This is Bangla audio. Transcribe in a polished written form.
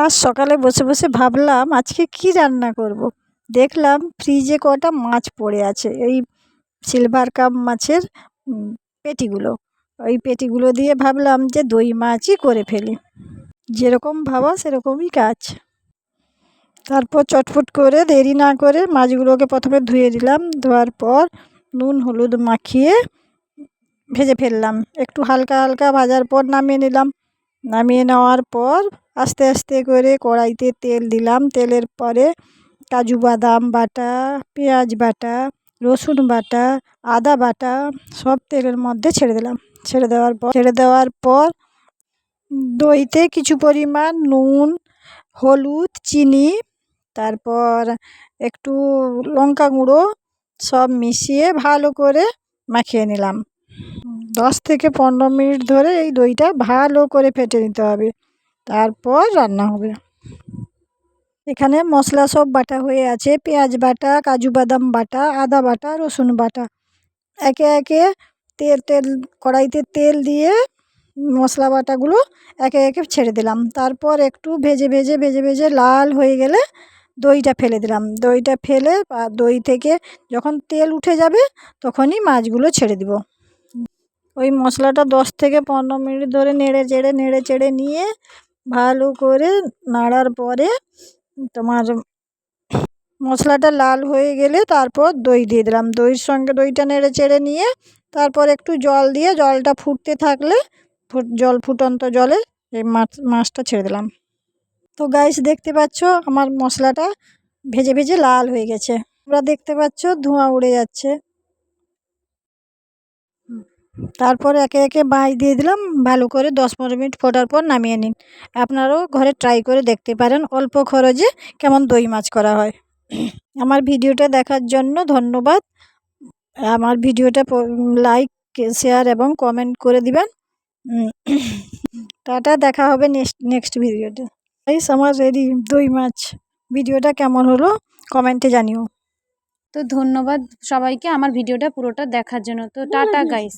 আজ সকালে বসে বসে ভাবলাম আজকে কি রান্না করব। দেখলাম ফ্রিজে কটা মাছ পড়ে আছে, এই সিলভার কাপ মাছের পেটিগুলো। ওই পেটিগুলো দিয়ে ভাবলাম যে দই মাছই করে ফেলি। যেরকম ভাবা সেরকমই কাজ। তারপর চটফট করে দেরি না করে মাছগুলোকে প্রথমে ধুয়ে দিলাম। ধোয়ার পর নুন হলুদ মাখিয়ে ভেজে ফেললাম। একটু হালকা হালকা ভাজার পর নামিয়ে নিলাম। নামিয়ে নেওয়ার পর আস্তে আস্তে করে কড়াইতে তেল দিলাম। তেলের পরে কাজু বাদাম বাটা, পেঁয়াজ বাটা, রসুন বাটা, আদা বাটা সব তেলের মধ্যে ছেড়ে দিলাম। ছেড়ে দেওয়ার পর দইতে কিছু পরিমাণ নুন, হলুদ, চিনি, তারপর একটু লঙ্কা গুঁড়ো সব মিশিয়ে ভালো করে মাখিয়ে নিলাম। 10 থেকে 15 মিনিট ধরে এই দইটা ভালো করে ফেটে নিতে হবে, তারপর রান্না হবে। এখানে মশলা সব বাটা হয়ে আছে। পেঁয়াজ বাটা, কাজু বাদাম বাটা, আদা বাটা, রসুন বাটা। একে একে তেল কড়াইতে তেল দিয়ে মশলা বাটাগুলো একে একে ছেড়ে দিলাম। তারপর একটু ভেজে ভেজে ভেজে ভেজে লাল হয়ে গেলে দইটা ফেলে দিলাম। দইটা ফেলে দই থেকে যখন তেল উঠে যাবে তখনই মাছগুলো ছেড়ে দিব। ওই মশলাটা 10 থেকে 15 মিনিট ধরে নেড়ে চেড়ে নিয়ে ভালো করে নাড়ার পরে তোমার মশলাটা লাল হয়ে গেলে তারপর দই দিয়ে দিলাম। দইয়ের সঙ্গে দইটা নেড়ে চেড়ে নিয়ে তারপর একটু জল দিয়ে জলটা ফুটতে থাকলে ফুটন্ত জলে এই মাছটা ছেড়ে দিলাম। তো গাইস দেখতে পাচ্ছ আমার মশলাটা ভেজে ভেজে লাল হয়ে গেছে। তোমরা দেখতে পাচ্ছ ধোঁয়া উড়ে যাচ্ছে। তারপর একে একে মাছ দিয়ে দিলাম। ভালো করে 10-15 মিনিট ফোটার পর নামিয়ে নিন। আপনারাও ঘরে ট্রাই করে দেখতে পারেন অল্প খরচে কেমন দই মাছ করা হয়। আমার ভিডিওটা দেখার জন্য ধন্যবাদ। আমার ভিডিওটা লাইক, শেয়ার এবং কমেন্ট করে দিবেন। টাটা, দেখা হবে নেক্সট ভিডিওতে। গাইস আমার রেডি দই মাছ। ভিডিওটা কেমন হলো কমেন্টে জানিও। তো ধন্যবাদ সবাইকে আমার ভিডিওটা পুরোটা দেখার জন্য। তো টাটা গাইস।